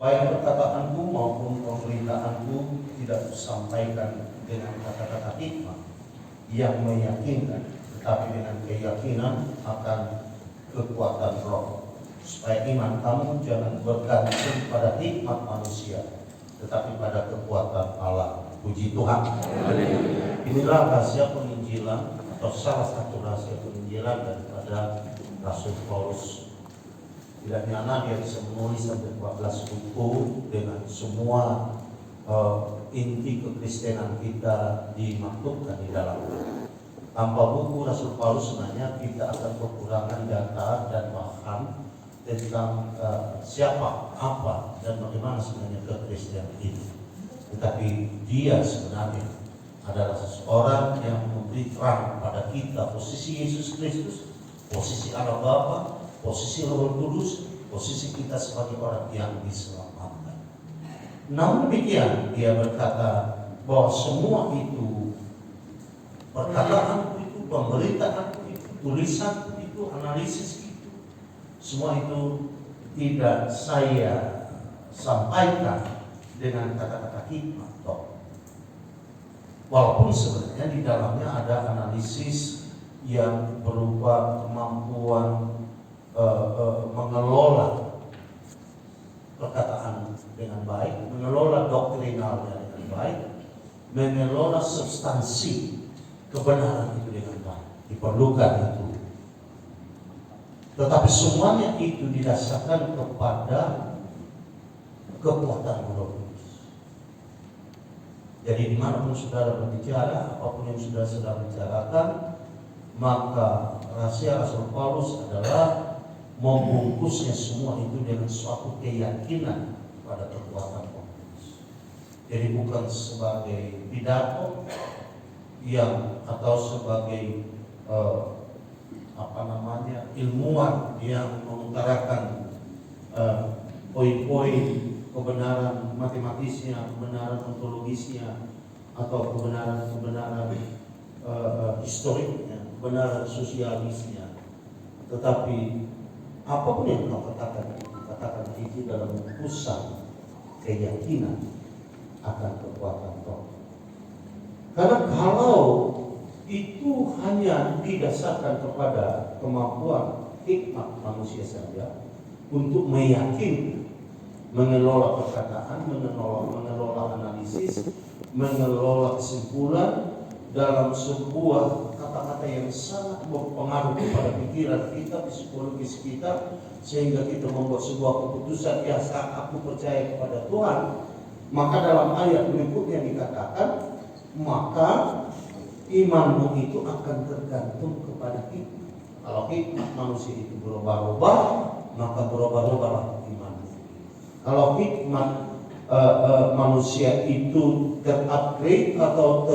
Baik perkataanku maupun pemberitaanku tidak disampaikan dengan kata-kata hikmat yang meyakinkan, tetapi dengan keyakinan akan kekuatan roh, supaya iman kamu jangan bergantung pada hikmat manusia, tetapi pada kekuatan Allah. Puji Tuhan. Inilah rahasia penginjilan, atau salah satu rahasia penginjilan daripada Rasul Paulus. Tidak nyana dia bisa menulis sampai 14 buku dengan semua inti kekristenan kita dimaktubkan di dalamnya. Tanpa buku Rasul Paulus sebenarnya kita akan kekurangan data dan bahan tentang siapa, apa, dan bagaimana sebenarnya kekristenan itu. Tetapi dia sebenarnya adalah seseorang yang memberi terang pada kita posisi Yesus Kristus, posisi Allah Bapa, posisi Roh Kudus, posisi kita sebagai orang yang diselamatkan. Namun demikian dia berkata bahwa semua itu, perkataanku itu, pemberitaanku itu, tulisanku itu, analisis itu, semua itu tidak saya sampaikan dengan kata-kata hikmat. Walaupun sebenarnya di dalamnya ada analisis yang berupa kemampuan mengelola perkataan dengan baik, mengelola doktrinalnya dengan baik, mengelola substansi kebenaran itu dengan baik. Diperlukan itu. Tetapi semuanya itu didasarkan kepada kekuatan Roh Kudus. Jadi dimanapun saudara berbicara, apapun yang saudara bicarakan, maka rahasia Rasul Paulus adalah membungkusnya semua itu dengan suatu keyakinan pada kekuatan Roh Kudus. Jadi bukan sebagai pidato yang atau sebagai ilmuwan yang mengutarakan poin-poin kebenaran matematisnya, kebenaran ontologisnya, atau kebenaran historiknya, kebenaran sosialisnya. Tetapi apapun yang kau katakan itu dalam pusat keyakinan akan kekuatan Roh. Karena kalau itu hanya didasarkan kepada kemampuan hikmat manusia saja untuk meyakinkan, mengelola perkataan, mengelola analisis, mengelola kesimpulan dalam sebuah kata-kata yang sangat berpengaruh kepada pikiran kita, psikologis kita, sehingga kita membuat sebuah keputusan, ya saat aku percaya kepada Tuhan, maka dalam ayat berikutnya dikatakan, maka imanmu itu akan tergantung kepada hikmat. Kalau hikmat manusia itu berubah-ubah, maka berubah-ubahlah imanmu. Kalau hikmat manusia itu terupgrade atau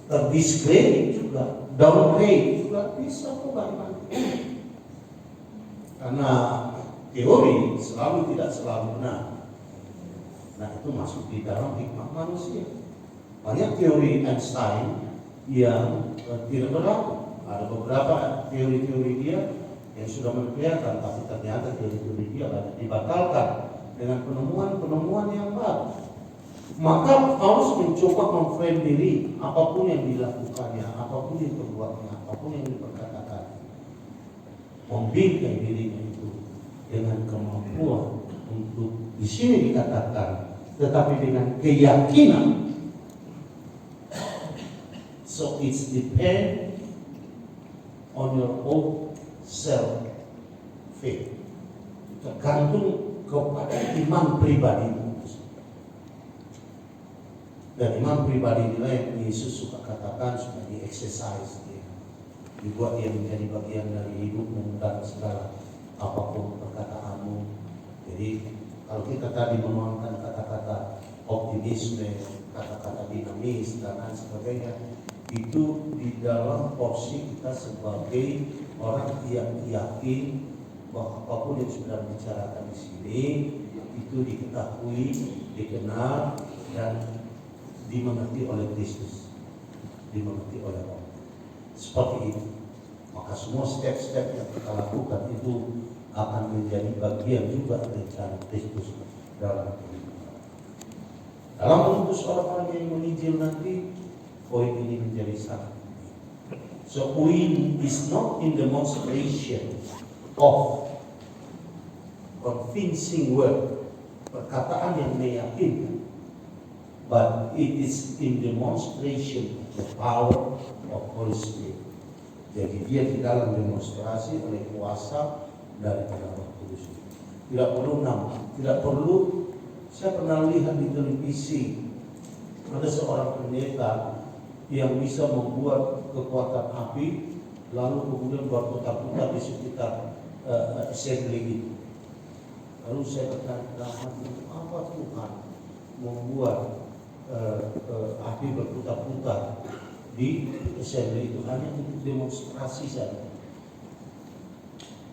terdiskredit juga, downgrade juga bisa berubah iman. Karena teori tidak selalu benar. Nah, itu masuk di dalam hikmat manusia. Banyak teori Einstein yang tidak berlaku. Ada beberapa teori-teori dia yang sudah menunjukkan, tapi ternyata teori-teori dia dibatalkan dengan penemuan-penemuan yang baru. Maka Paulus mencoba memframe diri, apapun yang dilakukannya, apapun yang diperbuatnya, apapun yang diperkatakan, membingkai dirinya itu dengan kemampuan untuk, di sini dikatakan, tetapi dengan keyakinan. So it's depend on your own self faith. Tergantung kepada iman pribadimu. Dan iman pribadi inilah yang Yesus suka katakan, suka di-exercise dia. Dibuat dia menjadi bagian dari hidupmu dan segala apapun perkataanmu. Jadi kalau kita tadi menuangkan kata-kata optimisme, kata-kata dinamis dan lain sebagainya, itu di dalam porsi kita sebagai orang yang yakin bahwa apapun yang sudah dibicarakan di sini itu diketahui, dikenal, dan dimengerti oleh Kristus, dimengerti oleh Allah. Seperti itu. Maka semua step-step yang kita lakukan itu akan menjadi bagian juga rencana Kristus dalam kehidupan. Dalam mengutus orang-orang yang menginjil nanti, poin ini menjadi sangat. So win is not in demonstration of convincing word, perkataan yang meyakinkan, but it is in demonstration of the power of Holy Spirit. Jadi dia di dalam demonstrasi oleh kuasa dari Roh Kudus. Tidak perlu nama, tidak perlu. Saya pernah lihat di televisi ada seorang pendeta yang bisa membuat kekuatan api, lalu kemudian berputar-putar di sekitar assembly itu. Lalu saya bertanya, apa Tuhan membuat api berputar-putar di assembly itu? Hanya untuk demonstrasi saja.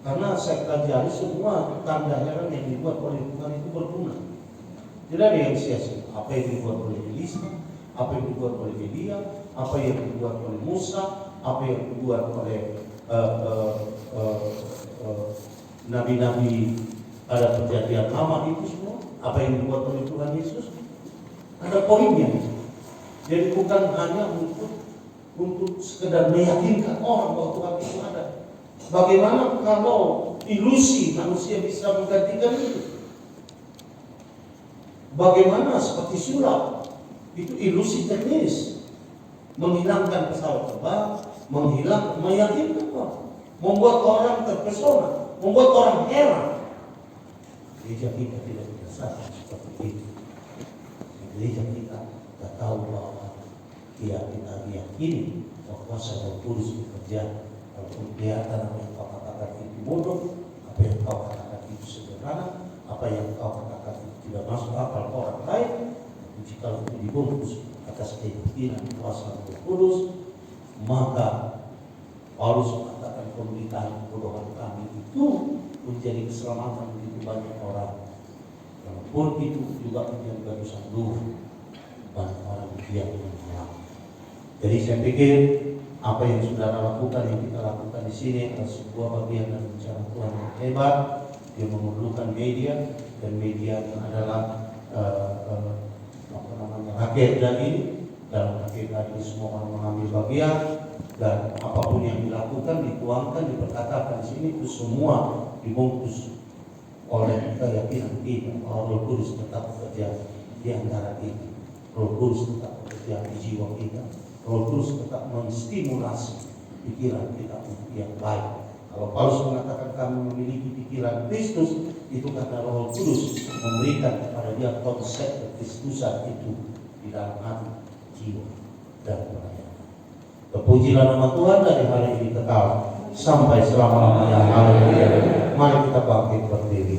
Karena saya pelajari semua tandanya kan yang dibuat oleh Tuhan itu berguna. Tidak ada yang sia-sia. Apa yang dibuat oleh Elisa, apa yang dibuat oleh Elia, apa yang dibuat oleh Musa, apa yang dibuat oleh nabi-nabi pada perjanjian lama itu semua, apa yang dibuat oleh Tuhan Yesus, ada poinnya. Jadi bukan hanya untuk sekedar meyakinkan orang bahwa Tuhan itu ada. Bagaimana kalau ilusi manusia bisa menggantikan itu? Bagaimana seperti sulap, itu ilusi teknis, menghilangkan pesawat terbang, meyakinkan orang, membuat orang terpesona, membuat orang heran. Gereja kita tidak biasa seperti itu. Gereja kita tahu bahwa kita meyakini bahwa kuasa Roh Kudus bekerja. Walaupun kelihatan apa yang kau katakan itu bodoh, apa yang kau katakan itu sederhana, apa yang kau katakan itu tidak masuk akal orang lain, jika itu dibungkus atas keyakinan kuasa Roh Kudus, maka Paulus mengatakan pemberitaan kebodohan kami itu menjadi keselamatan begitu banyak orang. Walaupun itu juga menjadi batu sanduh banyak orang yang menolak. Jadi saya pikir apa yang saudara lakukan, yang kita lakukan di sini adalah sebuah bagian dari rencana Tuhan yang hebat. Dia memerlukan media, dan media adalah agenda ini. Dalam agenda ini semua orang mengambil bagian, dan apapun yang dilakukan, dituangkan, diperkatakan di sini itu semua dibungkus oleh keyakinan kita bahwa Roh Kudus tetap bekerja di antara kita. Roh Kudus tetap bekerja di jiwa kita. Roh Kudus tetap menstimulasi pikiran kita untuk yang baik. Kalau Paulus mengatakan kami memiliki pikiran Kristus, itu karena Roh Kudus memberikan kepada dia konsep Kristusan itu di dalam hati, jiwa, dan pelayanan. Terpujilah nama Tuhan dari hari ini kekal sampai selama-lamanya. Haleluya. Mari kita bangkit berdiri.